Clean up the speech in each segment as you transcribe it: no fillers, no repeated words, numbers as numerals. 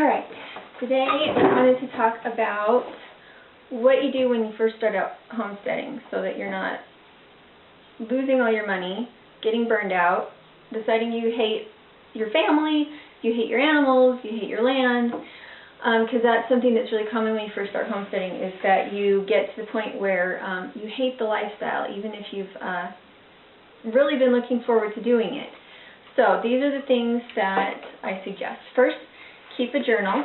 Alright, today I wanted to talk about what you do when you first start out homesteading so that you're not losing all your money, getting burned out, deciding you hate your family, you hate your animals, you hate your land, because that's something that's really common when you first start homesteading, is that you get to the point where you hate the lifestyle, even if you've really been looking forward to doing it. So these are the things that I suggest. First, keep a journal.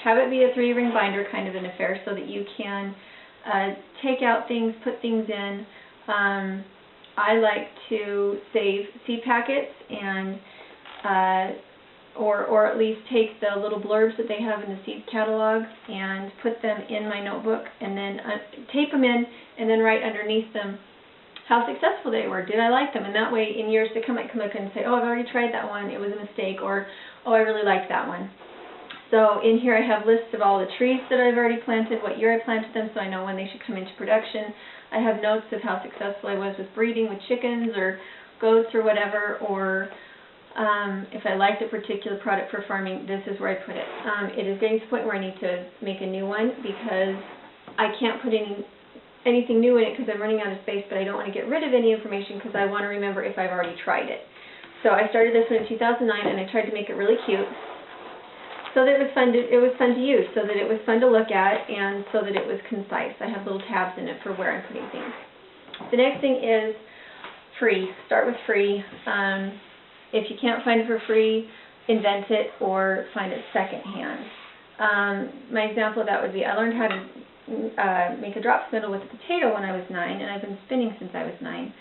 Have it be a 3-ring binder kind of an affair so that you can take out things, put things in. I like to save seed packets and or at least take the little blurbs that they have in the seed catalog and put them in my notebook, and then tape them in and then write underneath them how successful they were. Did I like them? And that way in years to come I can look and say, oh, I've already tried that one, it was a mistake, or oh, I really liked that one. So in here I have lists of all the trees that I've already planted, what year I planted them, so I know when they should come into production. I have notes of how successful I was with breeding with chickens or goats or whatever, or if I liked a particular product for farming, this is where I put it. It is getting to the point where I need to make a new one because I can't put anything new in it because I'm running out of space, but I don't want to get rid of any information because I want to remember if I've already tried it. So I started this one in 2009, and I tried to make it really cute so that it was fun to use, so that it was fun to look at, and so that it was concise. I have little tabs in it for where I'm putting things. The next thing is free. Start with free. If you can't find it for free, invent it or find it secondhand. My example of that would be I learned how to make a drop spindle with a potato when I was 9, and I've been spinning since I was 9.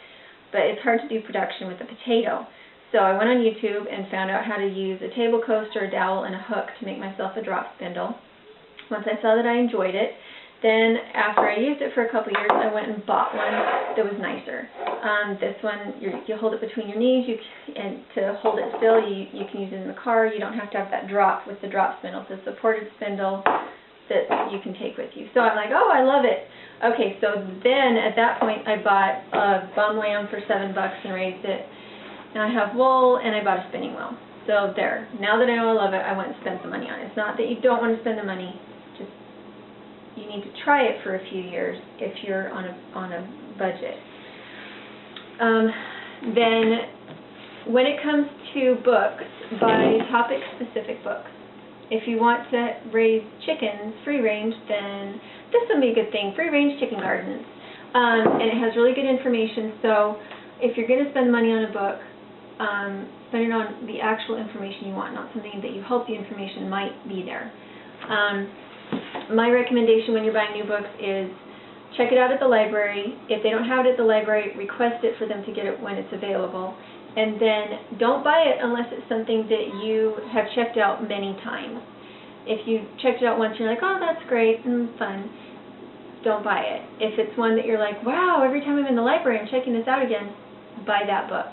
But it's hard to do production with a potato. So I went on YouTube and found out how to use a table coaster, a dowel, and a hook to make myself a drop spindle. Once I saw that I enjoyed it, then after I used it for a couple years, I went and bought one that was nicer. This one, you hold it between your knees, and to hold it still, you can use it in the car. You don't have to have that drop with the drop spindle. It's a supported spindle that you can take with you. So I'm like, oh, I love it. Okay, so then at that point, I bought a bum lamb for $7 and raised it. And I have wool, and I bought a spinning wheel. So there. Now that I know I love it, I went and spent the money on it. It's not that you don't want to spend the money. Just you need to try it for a few years if you're on a budget. Then, when it comes to books, buy topic-specific books. If you want to raise chickens free range, then this would be a good thing. Free range chicken gardens, and it has really good information. So if you're going to spend money on a book, spend it on the actual information you want, not something that you hope the information might be there. My recommendation when you're buying new books is check it out at the library. If they don't have it at the library, request it for them to get it when it's available. And then don't buy it unless it's something that you have checked out many times. If you checked it out once and you're like, oh, that's great and fun, don't buy it. If it's one that you're like, wow, every time I'm in the library I'm checking this out again, buy that book.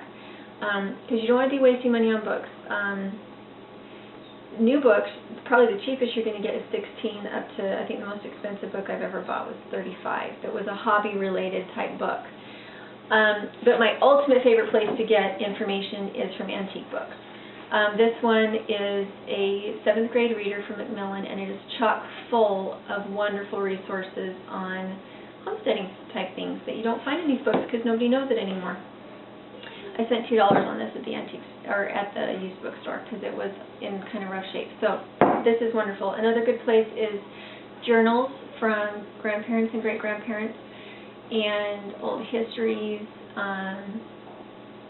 Because you don't want to be wasting money on books. New books, probably the cheapest you're going to get is $16 up to, I think the most expensive book I've ever bought was $35. That was a hobby-related type book. But my ultimate favorite place to get information is from antique books. This one is a 7th grade reader from Macmillan, and it is chock full of wonderful resources on homesteading type things that you don't find in these books because nobody knows it anymore. I spent $2 on this at the antiques or at the used bookstore because it was in kind of rough shape. So this is wonderful. Another good place is journals from grandparents and great-grandparents and old histories,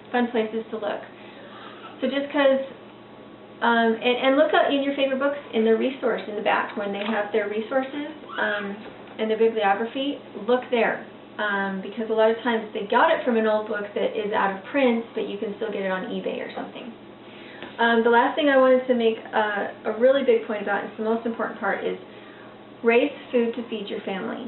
fun places to look. So just because, and look out in your favorite books in the resource in the back when they have their resources and their bibliography, look there. Because a lot of times they got it from an old book that is out of print, but you can still get it on eBay or something. The last thing I wanted to make a really big point about, and it's the most important part, is raise food to feed your family.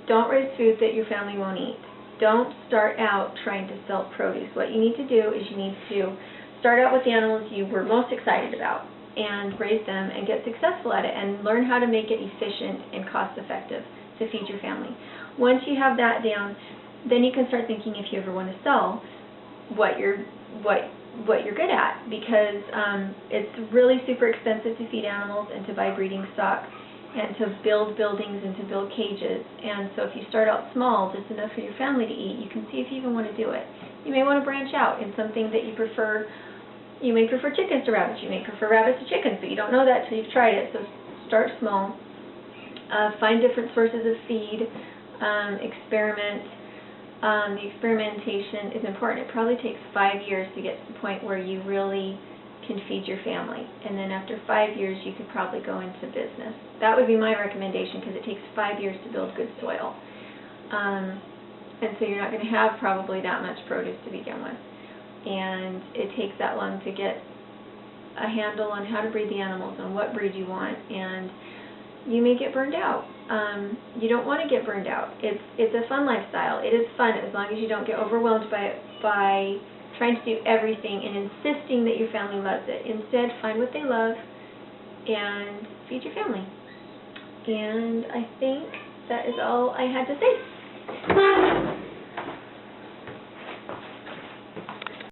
Don't raise food that your family won't eat. Don't start out trying to sell produce. What you need to do is you need to start out with the animals you were most excited about and raise them and get successful at it and learn how to make it efficient and cost-effective to feed your family. Once you have that down, then you can start thinking if you ever want to sell what what you're good at, because it's really super expensive to feed animals and to buy breeding stock and to build buildings and to build cages. And so if you start out small, just enough for your family to eat, you can see if you even want to do it. You may want to branch out in something that you prefer. You may prefer chickens to rabbits. You may prefer rabbits to chickens, but you don't know that until you've tried it. So start small. Find different sources of feed. Experiment. The experimentation is important. It probably takes 5 years to get to the point where you really can feed your family. And then after 5 years, you could probably go into business. That would be my recommendation, because it takes 5 years to build good soil. And so you're not going to have probably that much produce to begin with. And it takes that long to get a handle on how to breed the animals and what breed you want. And you may get burned out. You don't want to get burned out. It's a fun lifestyle. It is fun as long as you don't get overwhelmed by trying to do everything and insisting that your family loves it. Instead, find what they love and feed your family. And I think that is all I had to say.